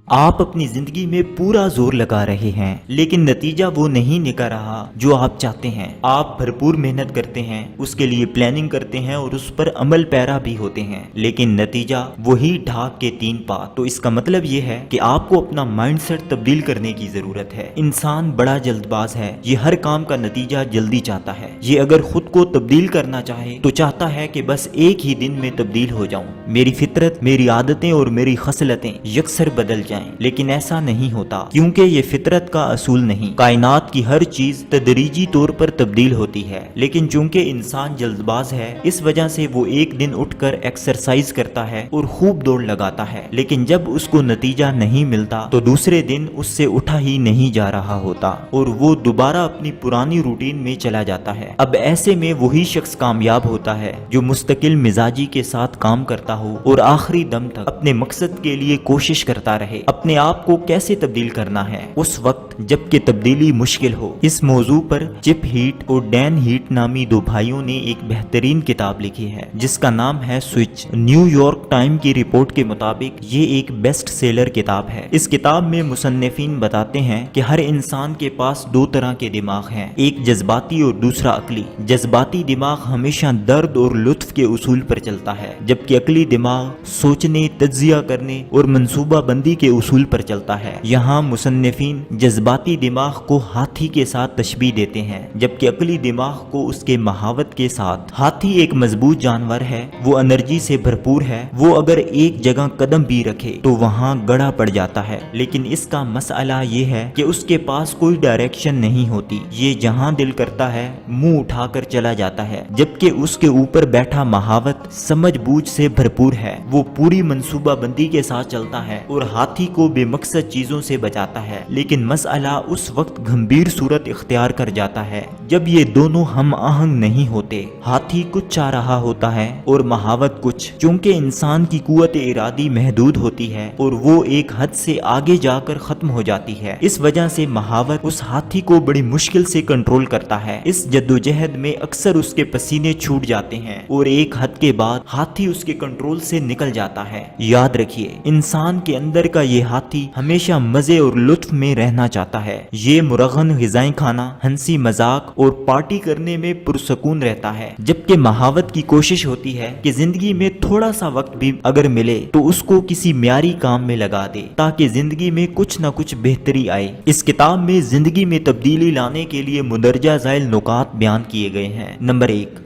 آپ اپنی زندگی میں پورا زور لگا رہے ہیں لیکن نتیجہ وہ نہیں نکل رہا جو آپ چاہتے ہیں۔ آپ بھرپور محنت کرتے ہیں، اس کے لیے پلاننگ کرتے ہیں اور اس پر عمل پیرا بھی ہوتے ہیں، لیکن نتیجہ وہی ڈھاک کے 3 پا۔ تو اس کا مطلب یہ ہے کہ آپ کو اپنا مائنڈ سیٹ تبدیل کرنے کی ضرورت ہے۔ انسان بڑا جلد باز ہے، یہ ہر کام کا نتیجہ جلدی چاہتا ہے۔ یہ اگر خود کو تبدیل کرنا چاہے تو چاہتا ہے کہ بس ایک ہی دن میں تبدیل ہو جاؤں، میری فطرت، میری عادتیں اور میری خصلتیں یکسر بدل جائیں، لیکن ایسا نہیں ہوتا کیونکہ یہ فطرت کا اصول نہیں۔ کائنات کی ہر چیز تدریجی طور پر تبدیل ہوتی ہے، لیکن چونکہ انسان جلد باز ہے اس وجہ سے وہ ایک دن اٹھ کر ایکسرسائز کرتا ہے اور خوب دوڑ لگاتا ہے، لیکن جب اس کو نتیجہ نہیں ملتا تو دوسرے دن اس سے اٹھا ہی نہیں جا رہا ہوتا اور وہ دوبارہ اپنی پرانی روٹین میں چلا جاتا ہے۔ اب ایسے میں وہی شخص کامیاب ہوتا ہے جو مستقل مزاجی کے ساتھ کام کرتا ہو اور آخری دم تک اپنے مقصد کے لیے کوشش کرتا رہے۔ اپنے آپ کو کیسے تبدیل کرنا ہے اس وقت جب کہ تبدیلی مشکل ہو؟ اس موضوع پر چپ ہیٹ اور ڈین ہیٹ نامی 2 بھائیوں نے ایک بہترین کتاب لکھی ہے جس کا نام ہے سوئچ۔ نیو یارک ٹائم کی رپورٹ کے مطابق یہ ایک بیسٹ سیلر کتاب ہے۔ اس کتاب میں مصنفین بتاتے ہیں کہ ہر انسان کے پاس 2 طرح کے دماغ ہیں، ایک جذباتی اور دوسرا عقلی۔ جذباتی دماغ ہمیشہ درد اور لطف کے اصول پر چلتا ہے، جبکہ عقلی دماغ سوچنے، تجزیہ کرنے اور منصوبہ بندی کے اصول پر چلتا ہے۔ یہاں مصنفین جذباتی دماغ کو ہاتھی کے ساتھ تشبیہ دیتے ہیں، جبکہ عقلی دماغ کو اس کے مہاوت کے ساتھ۔ ہاتھی ایک مضبوط جانور ہے، وہ انرجی سے بھرپور ہے، وہ اگر ایک جگہ قدم بھی رکھے تو وہاں گڑا پڑ جاتا ہے، لیکن اس کا مسئلہ یہ ہے کہ اس کے پاس کوئی ڈائریکشن نہیں ہوتی، یہ جہاں دل کرتا ہے منہ اٹھا کر چلا جاتا ہے، جبکہ اس کے اوپر بیٹھا مہاوت سمجھ بوجھ سے بھرپور ہے، وہ پوری منصوبہ بندی کے ساتھ چلتا ہے اور ہاتھی کو بے مقصد چیزوں سے بچاتا ہے، لیکن مسئلہ اس وقت گھمبیر صورت اختیار کر جاتا ہے جب یہ دونوں ہم آہنگ نہیں ہوتے۔ ہاتھی کچھ چاہ رہا ہوتا ہے اور مہاوت کچھ، چونکہ انسان کی قوت ارادی محدود ہوتی ہے اور وہ ایک حد سے آگے جا کر ختم ہو جاتی ہے، اس وجہ سے مہاوت اس ہاتھی کو بڑی مشکل سے کنٹرول کرتا ہے۔ اس جدوجہد میں اکثر اس کے پسینے چھوٹ جاتے ہیں اور ایک حد کے بعد ہاتھی اس کے کنٹرول سے نکل جاتا ہے۔ یاد رکھیے، انسان کے اندر کا یہ ہاتھی ہمیشہ مزے اور لطف میں رہنا چاہتا ہے، یہ مرغن غذائیں کھانا، ہنسی مذاق اور پارٹی کرنے میں پرسکون رہتا ہے، جبکہ مہاوت کی کوشش ہوتی ہے کہ زندگی میں تھوڑا سا وقت بھی اگر ملے تو اس کو کسی معیاری کام میں لگا دے تاکہ زندگی میں کچھ نہ کچھ بہتری آئے۔ اس کتاب میں زندگی میں تبدیلی لانے کے لیے مندرجہ ذیل نکات بیان کیے گئے ہیں۔ نمبر 1،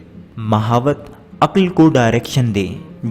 مہاوت عقل کو ڈائریکشن دے۔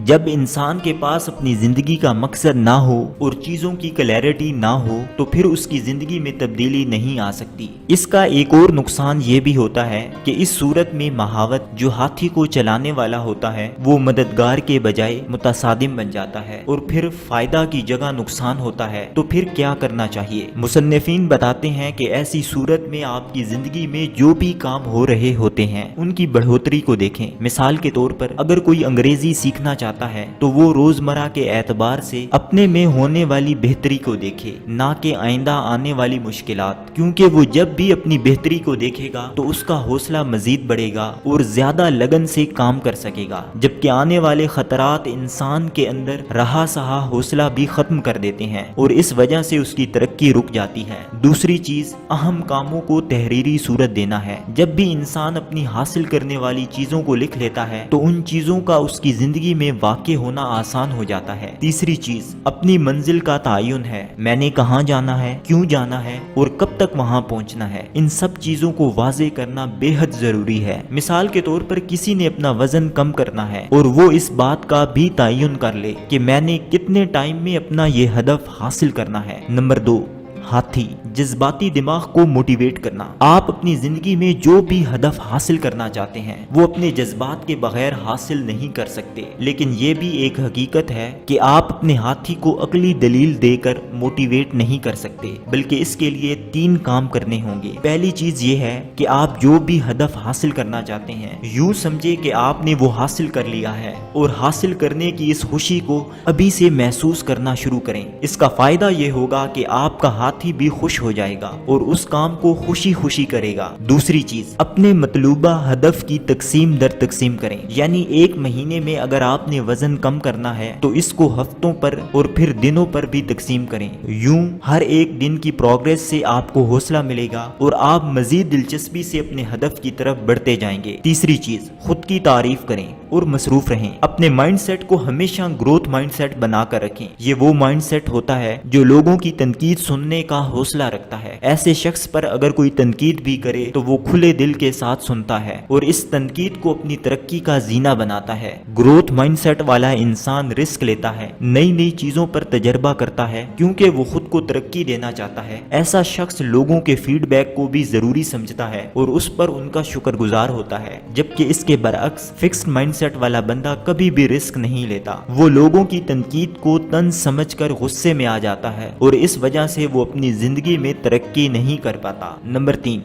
جب انسان کے پاس اپنی زندگی کا مقصد نہ ہو اور چیزوں کی کلیئرٹی نہ ہو تو پھر اس کی زندگی میں تبدیلی نہیں آ سکتی۔ اس کا ایک اور نقصان یہ بھی ہوتا ہے کہ اس صورت میں مہاوت جو ہاتھی کو چلانے والا ہوتا ہے وہ مددگار کے بجائے متصادم بن جاتا ہے اور پھر فائدہ کی جگہ نقصان ہوتا ہے۔ تو پھر کیا کرنا چاہیے؟ مصنفین بتاتے ہیں کہ ایسی صورت میں آپ کی زندگی میں جو بھی کام ہو رہے ہوتے ہیں ان کی بڑھوتری کو دیکھیں۔ مثال کے طور پر اگر کوئی انگریزی سیکھنا چاہتا ہے تو وہ روزمرہ کے اعتبار سے اپنے میں ہونے والی بہتری کو دیکھے، نہ کہ آئندہ آنے والی مشکلات، کیونکہ وہ جب بھی اپنی بہتری کو دیکھے گا تو اس کا حوصلہ مزید بڑھے گا اور زیادہ لگن سے کام کر سکے گا، جبکہ آنے والے خطرات انسان کے اندر رہا سہا حوصلہ بھی ختم کر دیتے ہیں اور اس وجہ سے اس کی ترقی رک جاتی ہے۔ دوسری چیز، اہم کاموں کو تحریری صورت دینا ہے۔ جب بھی انسان اپنی حاصل کرنے والی چیزوں کو لکھ لیتا ہے تو ان چیزوں کا اس کی زندگی میں واقع ہونا آسان ہو جاتا ہے۔ تیسری چیز، اپنی منزل کا تعین ہے۔ میں نے کہاں جانا ہے، کیوں جانا ہے اور کب تک وہاں پہنچنا ہے، ان سب چیزوں کو واضح کرنا بے حد ضروری ہے۔ مثال کے طور پر کسی نے اپنا وزن کم کرنا ہے اور وہ اس بات کا بھی تعین کر لے کہ میں نے کتنے ٹائم میں اپنا یہ ہدف حاصل کرنا ہے۔ نمبر 2، ہاتھی جذباتی دماغ کو موٹیویٹ کرنا۔ آپ اپنی زندگی میں جو بھی ہدف حاصل کرنا چاہتے ہیں وہ اپنے جذبات کے بغیر حاصل نہیں کر سکتے، لیکن یہ بھی ایک حقیقت ہے کہ آپ اپنے ہاتھی کو عقلی دلیل دے کر موٹیویٹ نہیں کر سکتے، بلکہ اس کے لیے 3 کام کرنے ہوں گے۔ پہلی چیز یہ ہے کہ آپ جو بھی ہدف حاصل کرنا چاہتے ہیں یوں سمجھے کہ آپ نے وہ حاصل کر لیا ہے اور حاصل کرنے کی اس خوشی کو ابھی سے محسوس کرنا شروع کریں۔ اس کا فائدہ یہ ہوگا کہ آپ کا ہاتھ ساتھی بھی خوش ہو جائے گا اور اس کام کو خوشی خوشی کرے گا۔ دوسری چیز، اپنے مطلوبہ ہدف کی تقسیم در تقسیم کریں، یعنی ایک مہینے میں اگر آپ نے وزن کم کرنا ہے تو اس کو ہفتوں پر اور پھر دنوں پر بھی تقسیم کریں۔ یوں ہر ایک دن کی پروگریس سے آپ کو حوصلہ ملے گا اور آپ مزید دلچسپی سے اپنے ہدف کی طرف بڑھتے جائیں گے۔ تیسری چیز، خود کی تعریف کریں اور مصروف رہیں۔ اپنے مائنڈ سیٹ کو ہمیشہ گروتھ مائنڈ سیٹ بنا کر رکھیں۔ یہ وہ مائنڈ سیٹ ہوتا ہے جو لوگوں کی تنقید سننے کا حوصلہ رکھتا ہے۔ ایسے شخص پر اگر کوئی تنقید بھی کرے تو وہ کھلے دل کے ساتھ سنتا ہے اور اس تنقید کو اپنی ترقی کا زینہ بناتا ہے۔ گروتھ مائنڈ سیٹ والا انسان رسک لیتا ہے، نئی نئی چیزوں پر تجربہ کرتا ہے کیونکہ وہ خود کو ترقی دینا چاہتا ہے۔ ایسا شخص لوگوں کے فیڈ بیک کو بھی ضروری سمجھتا ہے اور اس پر ان کا شکر گزار ہوتا ہے، جبکہ اس کے برعکس فکسڈ مائنڈ سیٹ والا بندہ کبھی بھی رسک نہیں لیتا۔ وہ لوگوں کی تنقید کو طنز سمجھ کر غصے میں آ جاتا ہے اور اس وجہ سے وہ اپنی زندگی میں ترقی نہیں کر پاتا۔ نمبر 3،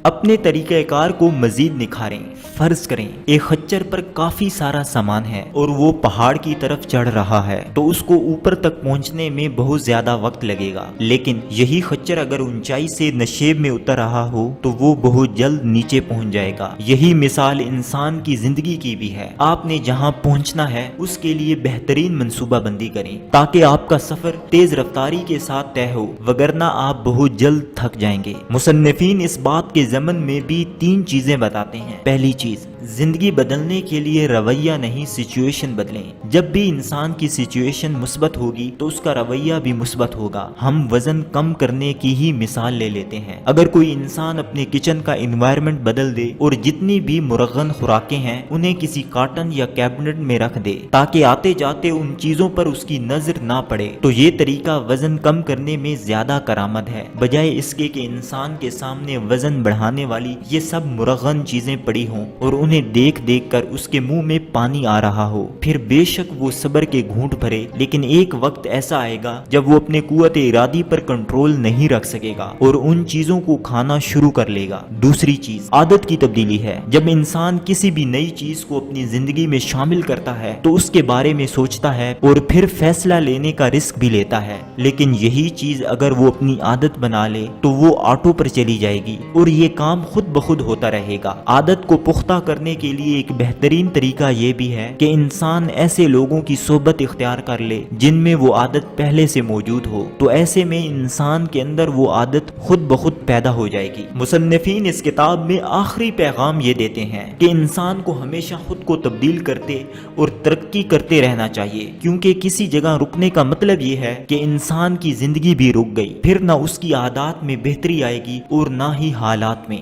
اپنے طریقہ کار کو مزید نکھاریں۔ فرض کریں ایک خچر پر کافی سارا سامان ہے اور وہ پہاڑ کی طرف چڑھ رہا ہے تو اس کو اوپر تک پہنچنے میں بہت زیادہ وقت لگے گا، لیکن یہی خچر اگر اونچائی سے نشیب میں اتر رہا ہو تو وہ بہت جلد نیچے پہنچ جائے گا۔ یہی مثال انسان کی زندگی کی بھی ہے۔ آپ نے جہاں پہنچنا ہے اس کے لیے بہترین منصوبہ بندی کریں تاکہ آپ کا سفر تیز رفتاری کے ساتھ طے ہو، وگرنہ آپ بہت جلد تھک جائیں گے۔ مصنفین اس بات کے ضمن میں بھی 3 چیزیں بتاتے ہیں۔ پہلی چیز، زندگی بدلنے کے لیے رویہ نہیں سچویشن بدلیں۔ جب بھی انسان کی سچویشن مثبت ہوگی تو اس کا رویہ بھی مثبت ہوگا۔ ہم وزن کم کرنے کی ہی مثال لے لیتے ہیں۔ اگر کوئی انسان اپنے کچن کا انوائرمنٹ بدل دے اور جتنی بھی مرغن خوراکیں ہیں انہیں کسی کارٹن یا کیبنٹ میں رکھ دے تاکہ آتے جاتے ان چیزوں پر اس کی نظر نہ پڑے، تو یہ طریقہ وزن کم کرنے میں زیادہ کارآمد ہے، بجائے اس کے کہ انسان کے سامنے وزن بڑھانے والی یہ سب مرغن چیزیں پڑی ہوں اور انہیں دیکھ دیکھ کر اس کے منہ میں پانی آ رہا ہو۔ پھر بے شک وہ صبر کے گھونٹ بھرے، لیکن ایک وقت ایسا آئے گا جب وہ اپنے قوت ارادی پر کنٹرول نہیں رکھ سکے گا اور ان چیزوں کو کھانا شروع کر لے گا۔ دوسری چیز عادت کی تبدیلی ہے۔ جب انسان کسی بھی نئی چیز کو اپنی زندگی میں شامل کرتا ہے تو اس کے بارے میں سوچتا ہے اور پھر فیصلہ لینے کا رسک بھی لیتا ہے، لیکن یہی چیز اگر وہ اپنی عادت بنا لے تو وہ آٹو پر چلی جائے گی اور یہ کام خود بخود ہوتا رہے گا۔ عادت کو پختہ کرنے کے لیے ایک بہترین طریقہ یہ بھی ہے کہ انسان ایسے لوگوں کی صحبت اختیار کر لے جن میں وہ عادت پہلے سے موجود ہو، تو ایسے میں انسان کے اندر وہ عادت خود بخود پیدا ہو جائے گی۔ مصنفین اس کتاب میں آخری پیغام یہ دیتے ہیں کہ انسان کو ہمیشہ خود کو تبدیل کرتے اور ترقی کرتے رہنا چاہیے، کیونکہ کسی جگہ رکنے کا مطلب یہ ہے کہ انسان کی زندگی بھی رک گئی، پھر نہ اس کی عادات میں بہتری آئے گی اور نہ ہی حالات میں۔